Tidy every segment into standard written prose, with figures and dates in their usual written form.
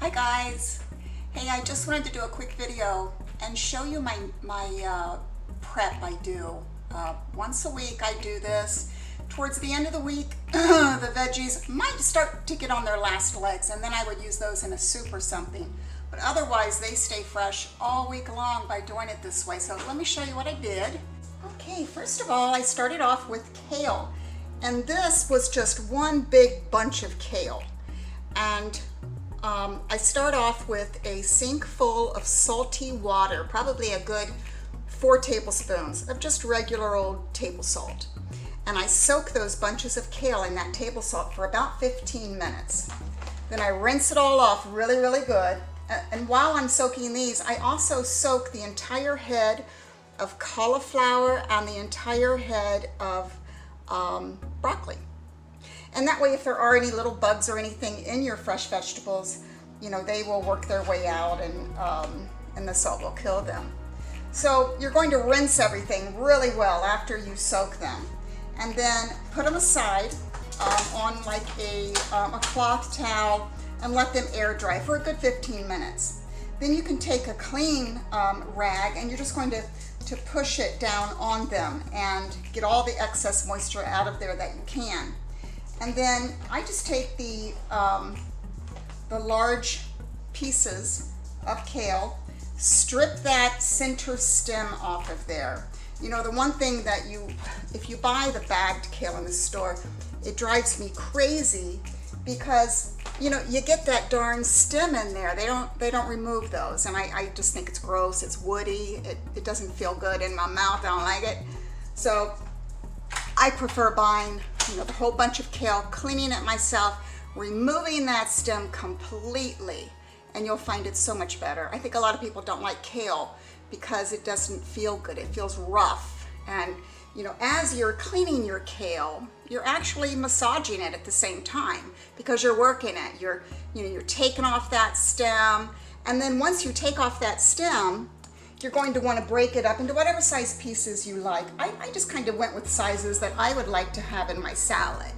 Hi guys. Hey, I just wanted to do a quick video and show you my prep I do. Once a week I do this. Towards the end of the week, the veggies might start to get on their last legs, and then I would use those in a soup or something. But otherwise, they stay fresh all week long by doing it this way. So let me show you what I did. Okay, first of all, I started off with kale. And this was just one big bunch of kale. And I start off with a sink full of salty water, probably a good 4 tablespoons of just regular old table salt. And I soak those bunches of kale in that table salt for about 15 minutes. Then I rinse it all off really, really good. And while I'm soaking these, I also soak the entire head of cauliflower and the entire head of broccoli. And that way, if there are any little bugs or anything in your fresh vegetables, you know, they will work their way out, and the salt will kill them. So you're going to rinse everything really well after you soak them, and then put them aside on like a cloth towel and let them air dry for a good 15 minutes. Then you can take a clean rag, and you're just going to push it down on them and get all the excess moisture out of there that you can. And then I just take the large pieces of kale, strip that center stem off of there. You know, the one thing that if you buy the bagged kale in the store, it drives me crazy because, you know, you get that darn stem in there. They don't remove those, and I just think it's gross. It's woody. It doesn't feel good in my mouth. I don't like it. So I prefer buying, you know, the whole bunch of kale, cleaning it myself, removing that stem completely, and you'll find it so much better. I think a lot of people don't like kale because it doesn't feel good. It feels rough. And, you know, as you're cleaning your kale, you're actually massaging it at the same time because you're working it. You're taking off that stem, and then once you take off that stem, you're going to want to break it up into whatever size pieces you like. I just kind of went with sizes that I would like to have in my salad.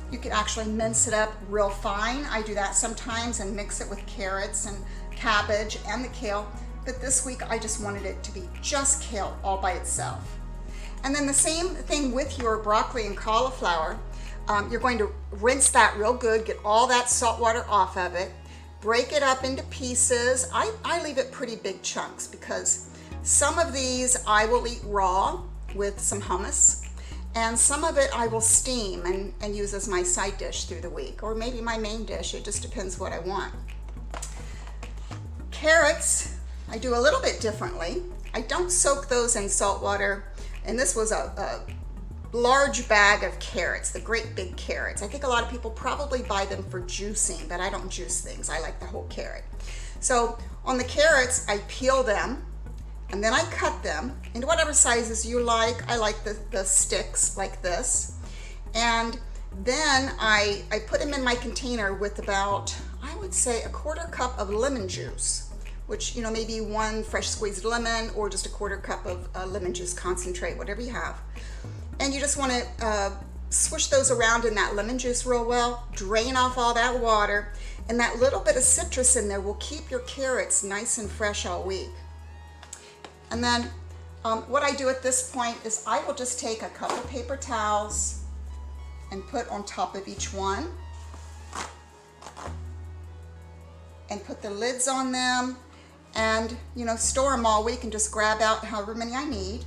You can actually mince it up real fine. I do that sometimes and mix it with carrots and cabbage and the kale. But this week I just wanted it to be just kale all by itself. And then the same thing with your broccoli and cauliflower. You're going to rinse that real good, get all that salt water off of it. Break it up into pieces. I leave it pretty big chunks because some of these I will eat raw with some hummus, and some of it I will steam and use as my side dish through the week, or maybe my main dish. It just depends what I want. Carrots, I do a little bit differently. I don't soak those in salt water, and this was a large bag of carrots, the great big carrots. I think a lot of people probably buy them for juicing, but I don't juice things. I like the whole carrot. So on the carrots, I peel them, and then I cut them into whatever sizes you like. I like the sticks like this. And then I put them in my container with about, I would say, a 1/4 cup of lemon juice, which, you know, maybe 1 fresh squeezed lemon or just a 1/4 cup of lemon juice concentrate, whatever you have. And you just want to swish those around in that lemon juice real well, drain off all that water, and that little bit of citrus in there will keep your carrots nice and fresh all week. And then what I do at this point is I will just take a couple paper towels and put on top of each one and put the lids on them, and, you know, store them all week and just grab out however many I need.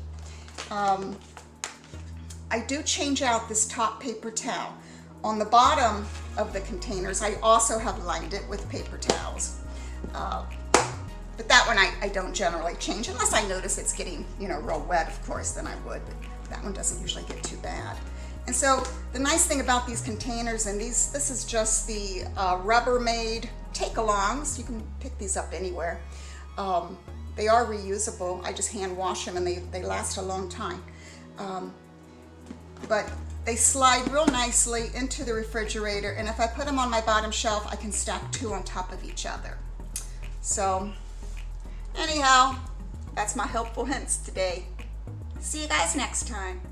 I do change out this top paper towel. On the bottom of the containers, I also have lined it with paper towels. But that one I don't generally change unless I notice it's getting, you know, real wet, of course, then I would, but that one doesn't usually get too bad. And so the nice thing about these containers, and this is just the Rubbermaid take-alongs. You can pick these up anywhere. They are reusable. I just hand wash them, and they last a long time. But they slide real nicely into the refrigerator, and if I put them on my bottom shelf, I can stack 2 on top of each other. So anyhow, that's my helpful hints today. See you guys next time.